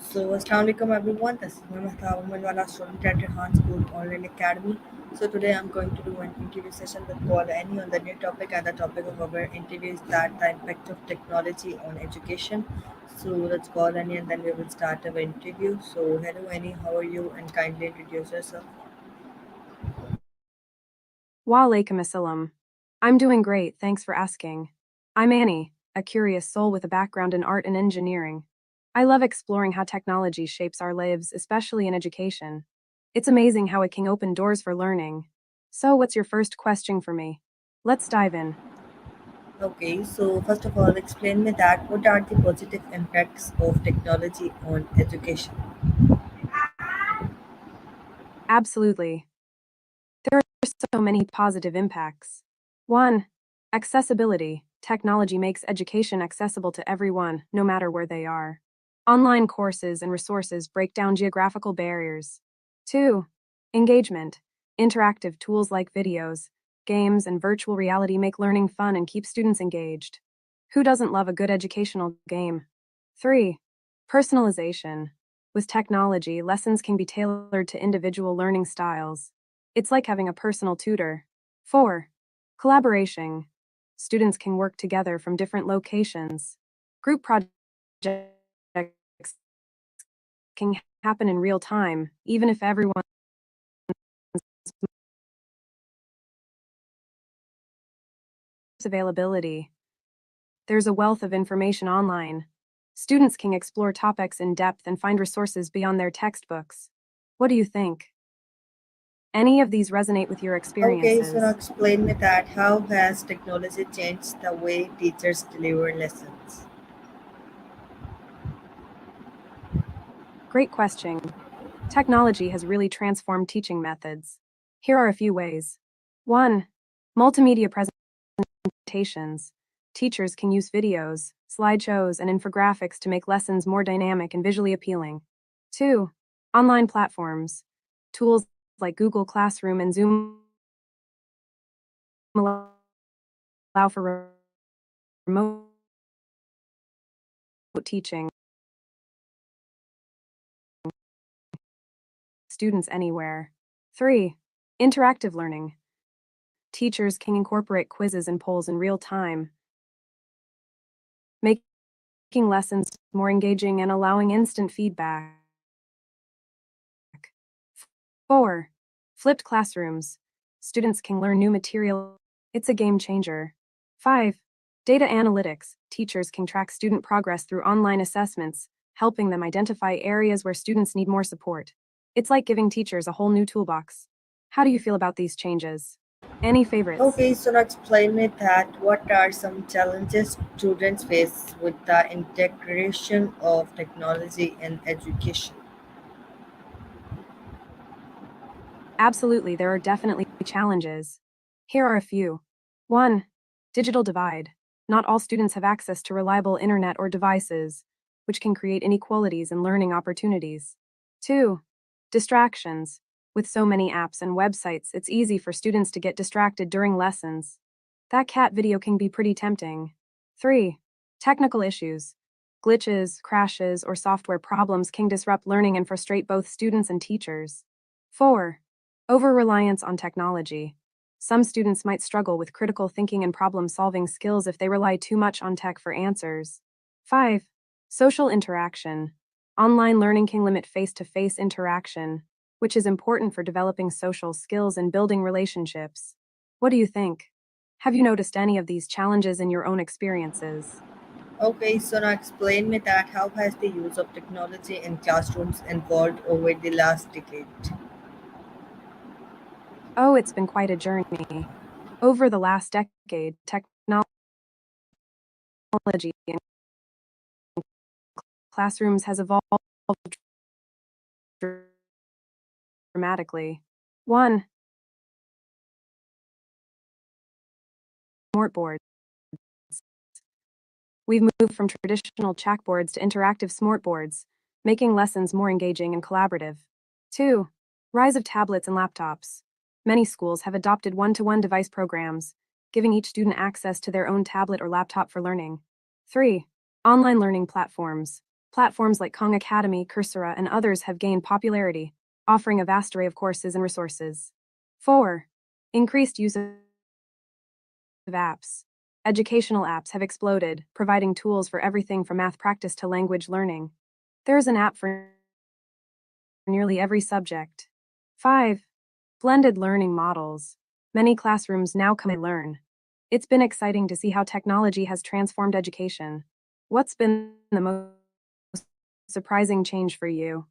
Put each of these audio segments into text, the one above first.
So, Assalamu alaikum everyone. This is Mamata Umanwala, student at Rehan School Online Academy. So, today I'm going to do an interview session with Paul Annie on the new topic, and the topic of our interview is that the impact of technology on education. So, let's call Annie and then we will start our interview. So, hello Annie, how are you? And kindly introduce yourself. Wa alaikum assalam. I'm doing great, thanks for asking. I'm Annie, a curious soul with a background in art and engineering. I love exploring how technology shapes our lives, especially in education. It's amazing how it can open doors for learning. So, what's your first question for me? Let's dive in. Okay, so first of all, explain me that what are the positive impacts of technology on education? Absolutely. There are so many positive impacts. 1. Accessibility. Technology makes education accessible to everyone, no matter where they are. Online courses and resources break down geographical barriers. 2. Engagement. Interactive tools like videos, games, and virtual reality make learning fun and keep students engaged. Who doesn't love a good educational game? 3. Personalization. With technology, lessons can be tailored to individual learning styles. It's like having a personal tutor. 4. Collaboration. Students can work together from different locations. Group projects can happen in real time, even if everyone's availability. There's a wealth of information online. Students can explore topics in depth and find resources beyond their textbooks. What do you think? Any of these resonate with your Okay, so now experiences? explain me that how has technology changed the way teachers deliver lessons? Great question. Technology has really transformed teaching methods. Here are a few ways. 1. Multimedia presentations. Teachers can use videos, slideshows, and infographics to make lessons more dynamic and visually appealing. 2. Online platforms. Tools like Google Classroom and Zoom allow for remote teaching students anywhere. 3. Interactive learning. Teachers can incorporate quizzes and polls in real time, making lessons more engaging and allowing instant feedback. 4. Flipped classrooms. Students can learn new material. It's a game changer. 5. Data analytics. Teachers can track student progress through online assessments, helping them identify areas where students need more support. It's like giving teachers a whole new toolbox. How do you feel about these changes? Any favorites? Okay, so now explain me that what are some challenges students face with the integration of technology in education? Absolutely, there are definitely challenges. Here are a few. 1. Digital divide. Not all students have access to reliable internet or devices, which can create inequalities in learning opportunities. 2. Distractions. With so many apps and websites, it's easy for students to get distracted during lessons. That cat video can be pretty tempting. 3. Technical issues. Glitches, crashes, or software problems can disrupt learning and frustrate both students and teachers. 4. Over-reliance on technology. Some students might struggle with critical thinking and problem-solving skills if they rely too much on tech for answers. 5. Social interaction. Online learning can limit face-to-face interaction, which is important for developing social skills and building relationships. What do you think? Have you noticed any of these challenges in your own experiences? Okay, so now explain me that how has the use of technology in classrooms evolved over the last decade? Oh, it's been quite a journey. Over the last decade, technology in classrooms has evolved dramatically. 1. Smartboard. We've moved from traditional chalkboards to interactive smartboards, making lessons more engaging and collaborative. 2. Rise of tablets and laptops. Many schools have adopted one-to-one device programs, giving each student access to their own tablet or laptop for learning. 3. Online learning platforms. Platforms like Kong Academy, Coursera, and others have gained popularity, offering a vast array of courses and resources. 4. Increased use of apps. Educational apps have exploded, providing tools for everything from math practice to language learning. There is an app for nearly every subject. 5. Blended learning models. Many classrooms now come and learn. It's been exciting to see how technology has transformed education. What's been the most surprising change for you?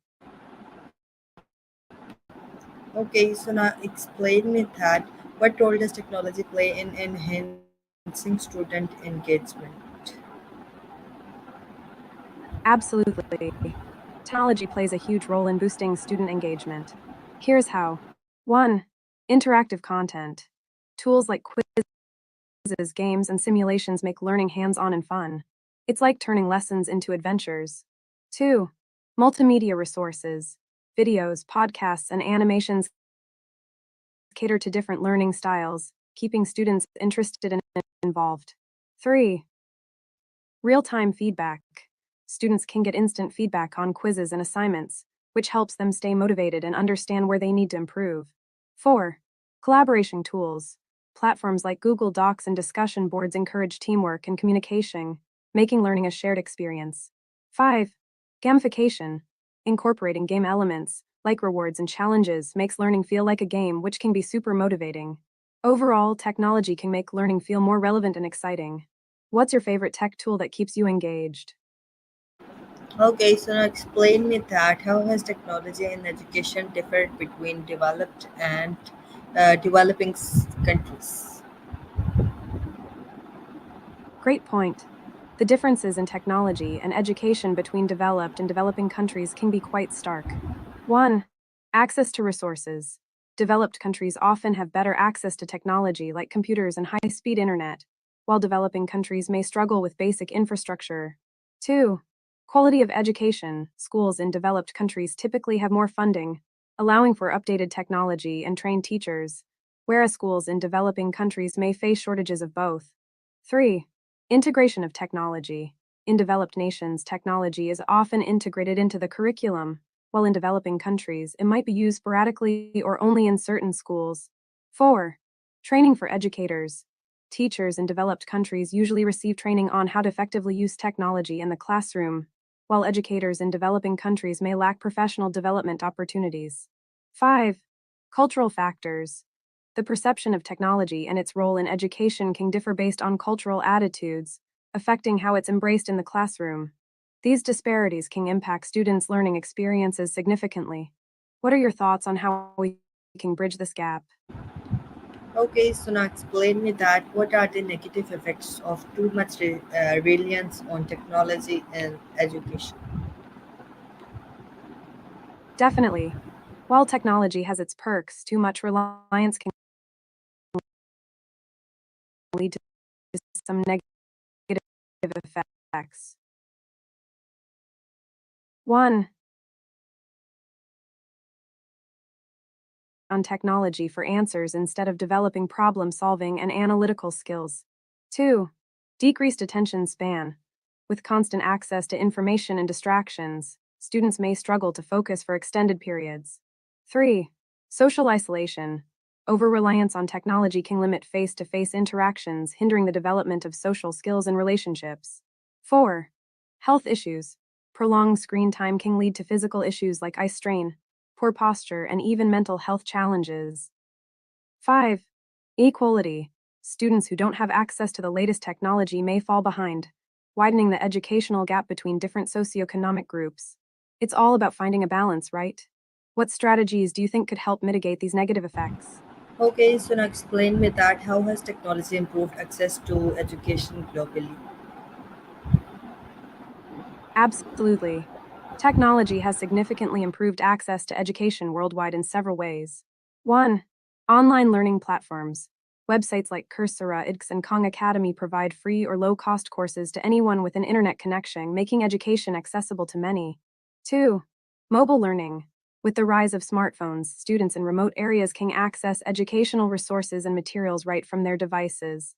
Okay, so now explain me that what role does technology play in enhancing student engagement? Absolutely. Technology plays a huge role in boosting student engagement. Here's how. 1. Interactive content. Tools like quizzes, games, and simulations make learning hands on and fun. It's like turning lessons into adventures. 2. Multimedia resources. Videos, podcasts, and animations cater to different learning styles, keeping students interested and involved. 3. Real time feedback. Students can get instant feedback on quizzes and assignments, which helps them stay motivated and understand where they need to improve. 4. Collaboration tools. Platforms like Google Docs and discussion boards encourage teamwork and communication, making learning a shared experience. 5. Gamification. Incorporating game elements, like rewards and challenges, makes learning feel like a game, which can be super motivating. Overall, technology can make learning feel more relevant and exciting. What's your favorite tech tool that keeps you engaged? Okay, so now explain me that how has technology in education differed between developed and developing countries? Great point. The differences in technology and education between developed and developing countries can be quite stark. 1. Access to resources. Developed countries often have better access to technology like computers and high speed internet, while developing countries may struggle with basic infrastructure. 2. Quality of education. Schools in developed countries typically have more funding, allowing for updated technology and trained teachers, whereas schools in developing countries may face shortages of both. 3. Integration of technology. In developed nations, technology is often integrated into the curriculum, while in developing countries, it might be used sporadically or only in certain schools. 4. Training for educators. Teachers in developed countries usually receive training on how to effectively use technology in the classroom, while educators in developing countries may lack professional development opportunities. 5. Cultural factors. The perception of technology and its role in education can differ based on cultural attitudes, affecting how it's embraced in the classroom. These disparities can impact students' learning experiences significantly. What are your thoughts on how we can bridge this gap? Okay, so now explain me that what are the negative effects of too much reliance on technology in education? Definitely. While technology has its perks, too much reliance can lead to some negative effects. 1. On technology for answers instead of developing problem solving and analytical skills. 2. Decreased attention span. With constant access to information and distractions, students may struggle to focus for extended periods. 3. Social isolation. Over reliance on technology can limit face to face interactions, hindering the development of social skills and relationships. 4. Health issues. Prolonged screen time can lead to physical issues like eye strain, poor posture, and even mental health challenges. 5. Equality. Students who don't have access to the latest technology may fall behind, widening the educational gap between different socioeconomic groups. It's all about finding a balance, right? What strategies do you think could help mitigate these negative effects? Okay, so now explain me that how has technology improved access to education globally? Absolutely. Technology has significantly improved access to education worldwide in several ways. 1. Online learning platforms. Websites like Coursera, IDX, and Kong Academy provide free or low cost courses to anyone with an internet connection, making education accessible to many. 2. Mobile learning. With the rise of smartphones, students in remote areas can access educational resources and materials right from their devices.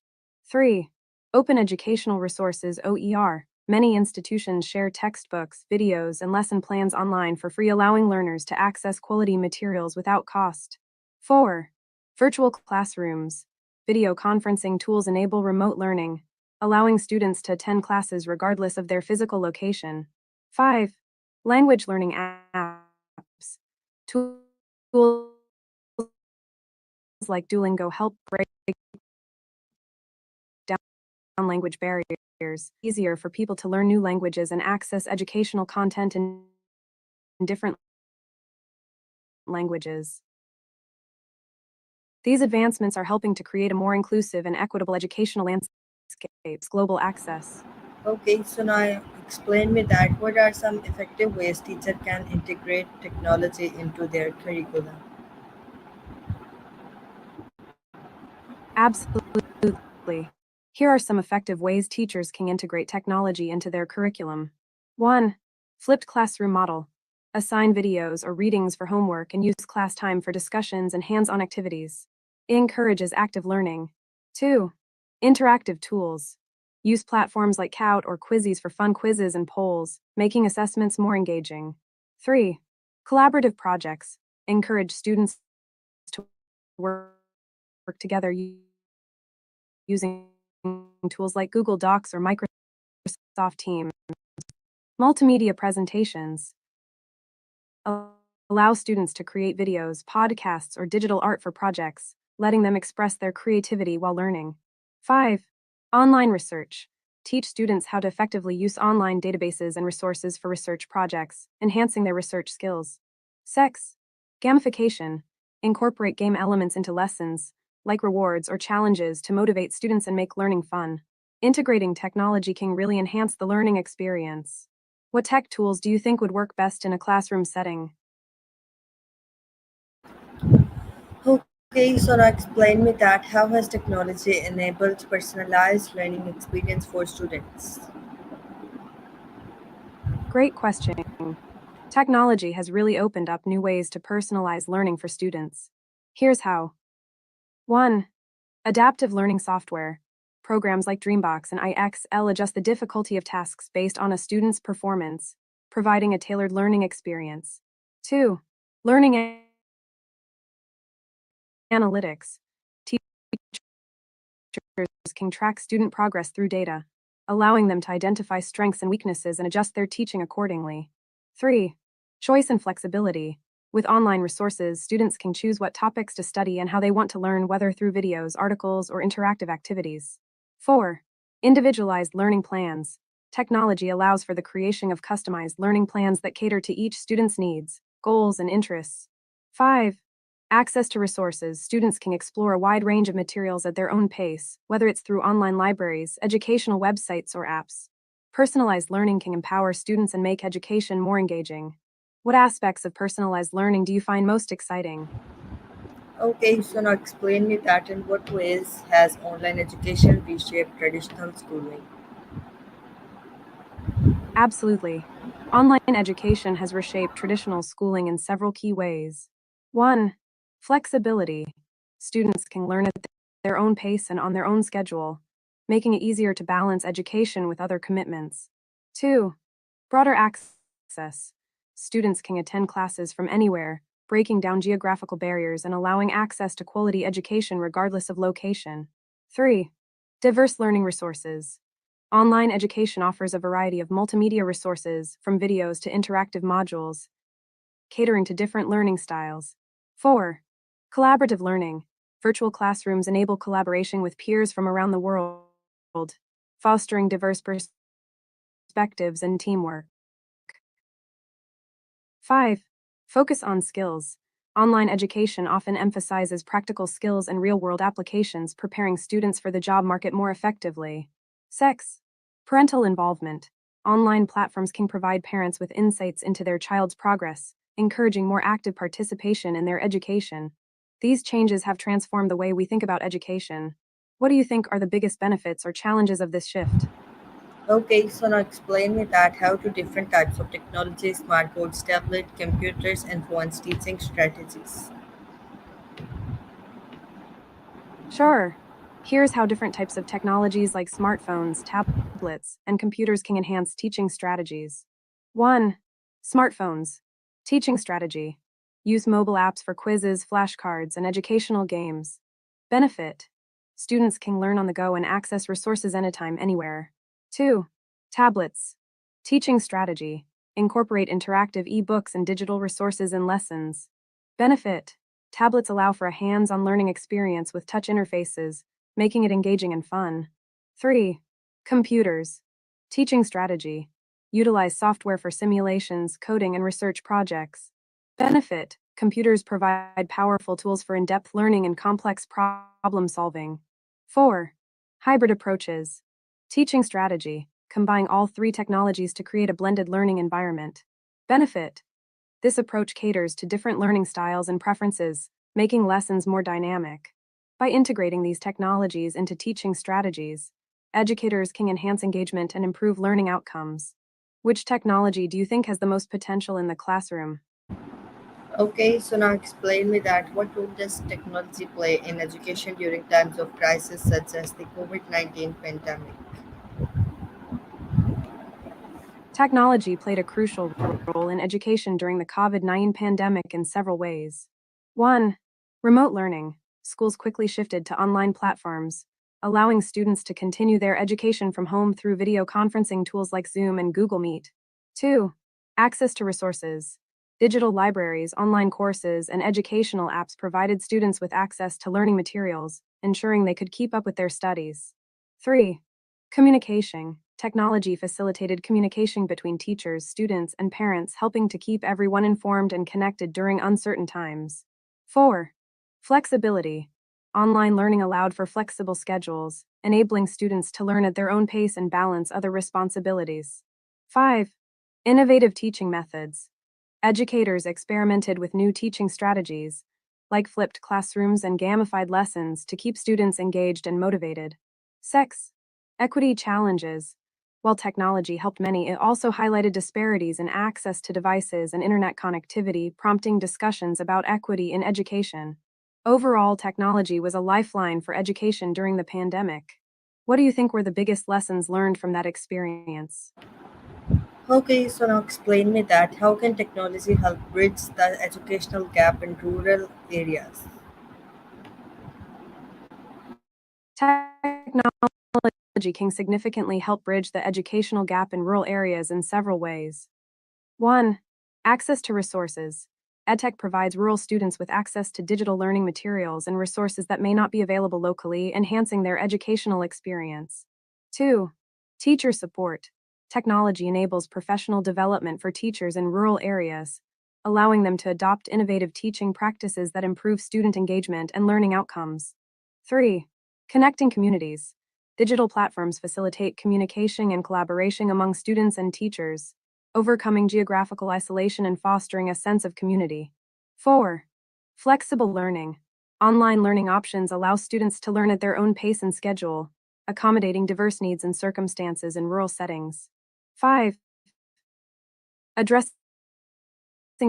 3. Open educational resources OER. Many institutions share textbooks, videos, and lesson plans online for free, allowing learners to access quality materials without cost. 4. Virtual classrooms. Video conferencing tools enable remote learning, allowing students to attend classes regardless of their physical location. 5. Language learning apps. Tools like Duolingo help break down language barriers, easier for people to learn new languages and access educational content in different languages. These advancements are helping to create a more inclusive and equitable educational landscapes, global access. Okay, so now explain me that what are some effective ways teacher can integrate technology into their curriculum? Absolutely. Here are some effective ways teachers can integrate technology into their curriculum. 1. Flipped classroom model. Assign videos or readings for homework and use class time for discussions and hands-on activities. It encourages active learning. 2. Interactive tools. Use platforms like Kout or Quizzes for fun quizzes and polls, making assessments more engaging. 3. Collaborative projects. Encourage students to work together using tools like Google Docs or Microsoft Teams. Multimedia presentations allow students to create videos, podcasts, or digital art for projects, letting them express their creativity while learning. 5. Online research. Teach students how to effectively use online databases and resources for research projects, enhancing their research skills. 6. Gamification. Incorporate game elements into lessons, like rewards or challenges to motivate students and make learning fun. Integrating technology can really enhance the learning experience. What tech tools do you think would work best in a classroom setting? Okay, so now explain me that how has technology enabled personalized learning experience for students? Great question. Technology has really opened up new ways to personalize learning for students. Here's how. 1. Adaptive learning software. Programs like Dreambox and IXL adjust the difficulty of tasks based on a student's performance, providing a tailored learning experience. 2. Learning analytics. Teachers can track student progress through data, allowing them to identify strengths and weaknesses and adjust their teaching accordingly. 3. Choice and flexibility. With online resources, students can choose what topics to study and how they want to learn, whether through videos, articles, or interactive activities. 4. Individualized learning plans. Technology allows for the creation of customized learning plans that cater to each student's needs, goals, and interests. 5. Access to resources. Students can explore a wide range of materials at their own pace, whether it's through online libraries, educational websites, or apps. Personalized learning can empower students and make education more engaging. What aspects of personalized learning do you find most exciting? Okay, so now explain me that in what ways has online education reshaped traditional schooling? Absolutely. Online education has reshaped traditional schooling in several key ways. 1. Flexibility. Students can learn at their own pace and on their own schedule, making it easier to balance education with other commitments. 2. Broader access. Students can attend classes from anywhere, breaking down geographical barriers and allowing access to quality education regardless of location. 3. Diverse learning resources. Online education offers a variety of multimedia resources, from videos to interactive modules, catering to different learning styles. 4. Collaborative learning. Virtual classrooms enable collaboration with peers from around the world, fostering diverse perspectives and teamwork. 5. Focus on skills. Online education often emphasizes practical skills and real world applications, preparing students for the job market more effectively. 6. Parental involvement. Online platforms can provide parents with insights into their child's progress, encouraging more active participation in their education. These changes have transformed the way we think about education. What do you think are the biggest benefits or challenges of this shift? Okay, so now explain me that how do different types of technology, smart boards, tablet, computers influence teaching strategies? Sure. Here's how different types of technologies like smartphones, tablets, and computers can enhance teaching strategies. 1. Smartphones. Teaching strategy. Use mobile apps for quizzes, flashcards, and educational games. Benefit. Students can learn on the go and access resources anytime, anywhere. 2. Tablets. Teaching strategy. Incorporate interactive e-books and digital resources in lessons. Benefit. Tablets allow for a hands-on learning experience with touch interfaces, making it engaging and fun. 3. Computers. Teaching strategy. Utilize software for simulations, coding, and research projects. Benefit. Computers provide powerful tools for in-depth learning and complex problem solving. 4. Hybrid approaches. Teaching strategy. Combine all three technologies to create a blended learning environment. Benefit. This approach caters to different learning styles and preferences, making lessons more dynamic. By integrating these technologies into teaching strategies, educators can enhance engagement and improve learning outcomes. Which technology do you think has the most potential in the classroom? Okay, so now explain me that what role does technology play in education during times of crisis such as the COVID-19 pandemic? Technology played a crucial role in education during the COVID-19 pandemic in several ways. 1. Remote learning. Schools quickly shifted to online platforms, allowing students to continue their education from home through video conferencing tools like Zoom and Google Meet. 2. Access to resources. Digital libraries, online courses, and educational apps provided students with access to learning materials, ensuring they could keep up with their studies. 3. Communication. Technology facilitated communication between teachers, students, and parents, helping to keep everyone informed and connected during uncertain times. 4. Flexibility. Online learning allowed for flexible schedules, enabling students to learn at their own pace and balance other responsibilities. 5. Innovative teaching methods. Educators experimented with new teaching strategies, like flipped classrooms and gamified lessons, to keep students engaged and motivated. 6. Equity challenges. While technology helped many, it also highlighted disparities in access to devices and internet connectivity, prompting discussions about equity in education. Overall, technology was a lifeline for education during the pandemic. What do you think were the biggest lessons learned from that experience? Okay, so now explain me that how can technology help bridge the educational gap in rural areas? Technology can significantly help bridge the educational gap in rural areas in several ways. 1. Access to resources. EdTech provides rural students with access to digital learning materials and resources that may not be available locally, enhancing their educational experience. 2. Teacher support. Technology enables professional development for teachers in rural areas, allowing them to adopt innovative teaching practices that improve student engagement and learning outcomes. 3. Connecting communities. Digital platforms facilitate communication and collaboration among students and teachers, overcoming geographical isolation and fostering a sense of community. 4. Flexible learning. Online learning options allow students to learn at their own pace and schedule, accommodating diverse needs and circumstances in rural settings. 5. Addressing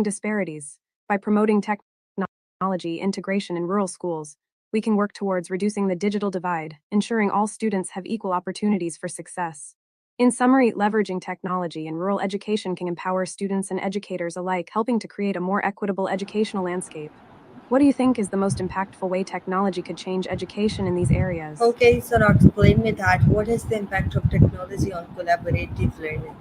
disparities. By promoting technology integration in rural schools, we can work towards reducing the digital divide, ensuring all students have equal opportunities for success. In summary, leveraging technology in rural education can empower students and educators alike, helping to create a more equitable educational landscape. What do you think is the most impactful way technology could change education in these areas? Okay, so now explain me that what is the impact of technology on collaborative learning?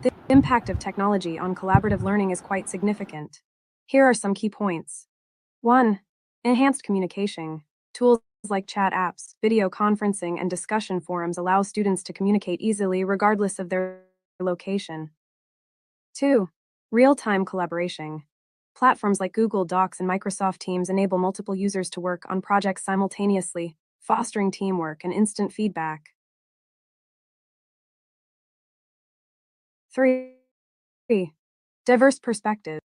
The impact of technology on collaborative learning is quite significant. Here are some key points. 1. Enhanced communication. Tools like chat apps, video conferencing, and discussion forums allow students to communicate easily regardless of their location. 2. Real-time collaboration. Platforms like Google Docs and Microsoft Teams enable multiple users to work on projects simultaneously, fostering teamwork and instant feedback. 3. Diverse perspectives.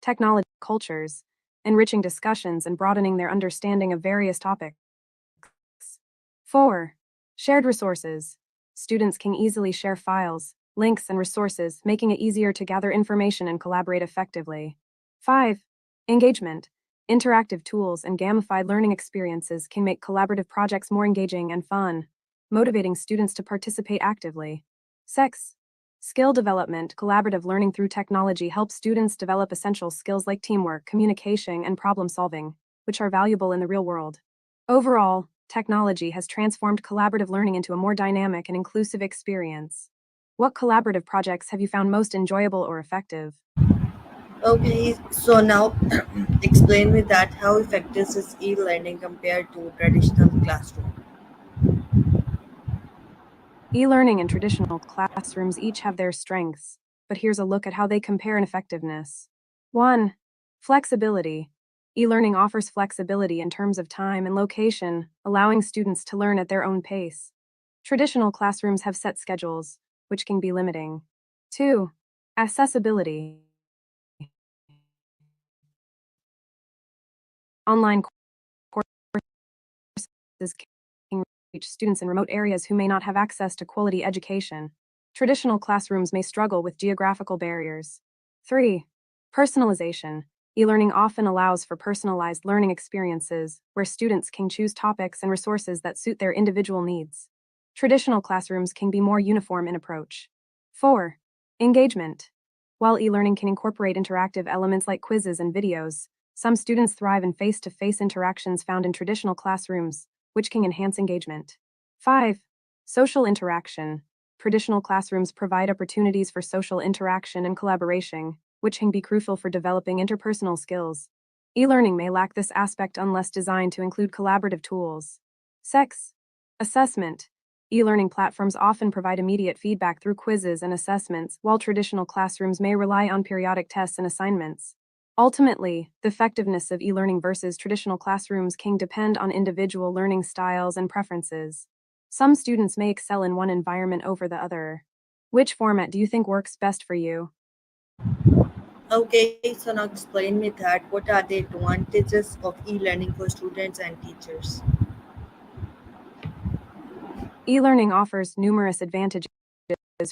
Technology cultures, enriching discussions and broadening their understanding of various topics. 4. Shared resources. Students can easily share files, links, and resources, making it easier to gather information and collaborate effectively. 5. Engagement. Interactive tools and gamified learning experiences can make collaborative projects more engaging and fun, motivating students to participate actively. 6. Skill development. Collaborative learning through technology helps students develop essential skills like teamwork, communication, and problem solving, which are valuable in the real world. Overall, technology has transformed collaborative learning into a more dynamic and inclusive experience. What collaborative projects have you found most enjoyable or effective? Okay, so now explain me that how effective is e-learning compared to traditional classroom. E learning and traditional classrooms each have their strengths, but here's a look at how they compare in effectiveness. 1. Flexibility. E learning offers flexibility in terms of time and location, allowing students to learn at their own pace. Traditional classrooms have set schedules, which can be limiting. 2. Accessibility. Online courses can reach students in remote areas who may not have access to quality education. Traditional classrooms may struggle with geographical barriers. 3. Personalization. E-learning often allows for personalized learning experiences where students can choose topics and resources that suit their individual needs. Traditional classrooms can be more uniform in approach. 4. Engagement. While e-learning can incorporate interactive elements like quizzes and videos, some students thrive in face-to-face interactions found in traditional classrooms, which can enhance engagement. 5. Social interaction. Traditional classrooms provide opportunities for social interaction and collaboration, which can be crucial for developing interpersonal skills. E-learning may lack this aspect unless designed to include collaborative tools. 6. Assessment. E-learning platforms often provide immediate feedback through quizzes and assessments, while traditional classrooms may rely on periodic tests and assignments. Ultimately, the effectiveness of e-learning versus traditional classrooms can depend on individual learning styles and preferences. Some students may excel in one environment over the other. Which format do you think works best for you? Okay, so now explain me that what are the advantages of e-learning for students and teachers? E-learning offers numerous advantages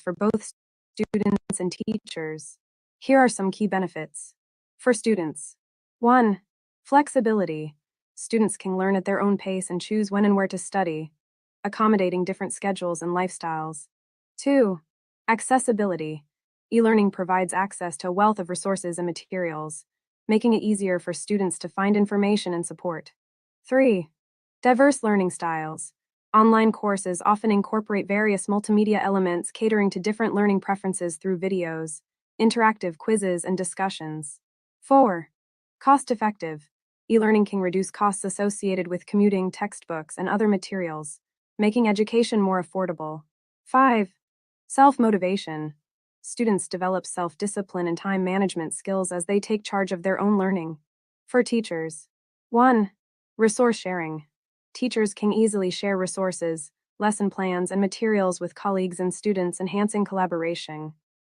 for both students and teachers. Here are some key benefits. For students: 1. Flexibility. Students can learn at their own pace and choose when and where to study, accommodating different schedules and lifestyles. 2. Accessibility. E-learning provides access to a wealth of resources and materials, making it easier for students to find information and support. 3. Diverse learning styles. Online courses often incorporate various multimedia elements catering to different learning preferences through videos, interactive quizzes, and discussions. 4. Cost effective. E-learning can reduce costs associated with commuting, textbooks, and other materials, making education more affordable. 5. Self-motivation. Students develop self-discipline and time management skills as they take charge of their own learning. For teachers: 1. Resource sharing. Teachers can easily share resources, lesson plans, and materials with colleagues and students, enhancing collaboration.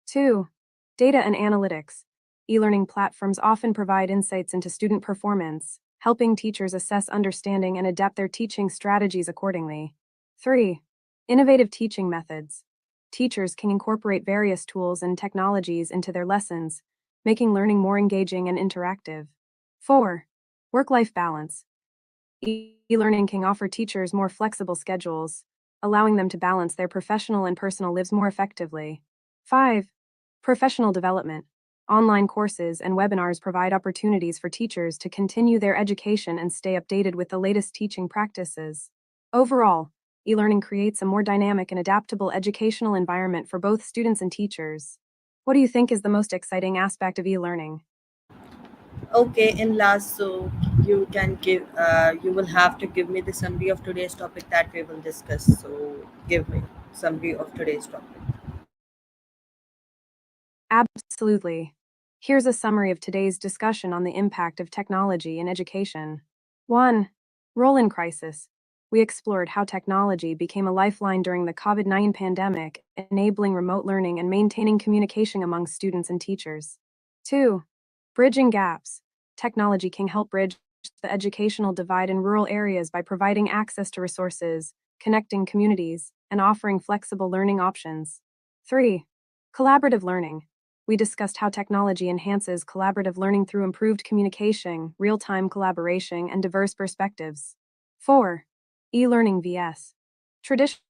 2. Data and analytics. E-learning platforms often provide insights into student performance, helping teachers assess understanding and adapt their teaching strategies accordingly. 3. Innovative teaching methods. Teachers can incorporate various tools and technologies into their lessons, making learning more engaging and interactive. 4. Work-life balance. E-learning can offer teachers more flexible schedules, allowing them to balance their professional and personal lives more effectively. 5. Professional development. Online courses and webinars provide opportunities for teachers to continue their education and stay updated with the latest teaching practices. Overall, e-learning creates a more dynamic and adaptable educational environment for both students and teachers. What do you think is the most exciting aspect of e-learning? Okay, in last, so you will have to give me the summary of today's topic that we will discuss. So give me summary of today's topic. Absolutely. Here's a summary of today's discussion on the impact of technology in education. 1. Role in crisis. We explored how technology became a lifeline during the COVID-19 pandemic, enabling remote learning and maintaining communication among students and teachers. 2. Bridging gaps. Technology can help bridge the educational divide in rural areas by providing access to resources, connecting communities, and offering flexible learning options. 3. Collaborative learning. We discussed how technology enhances collaborative learning through improved communication, real time collaboration, and diverse perspectives. 4. E learning vs. traditional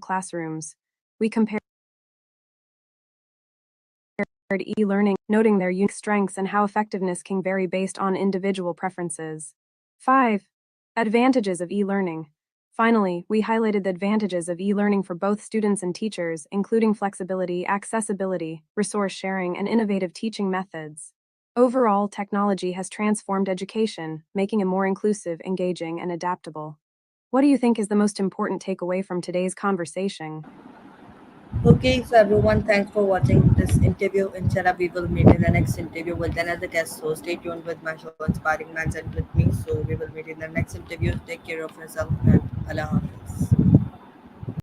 classrooms. We compared e learning, noting their unique strengths and how effectiveness can vary based on individual preferences. 5. Advantages of e learning. Finally, we highlighted the advantages of e learning for both students and teachers, including flexibility, accessibility, resource sharing, and innovative teaching methods. Overall, technology has transformed education, making it more inclusive, engaging, and adaptable. What do you think is the most important takeaway from today's conversation? Okay, so everyone, thanks for watching this interview. Inshallah, we will meet in the next interview with another guest. So stay tuned with my show, Inspiring Minds, and with me. So we will meet in the next interview. Take care of yourself and Allah Hafiz.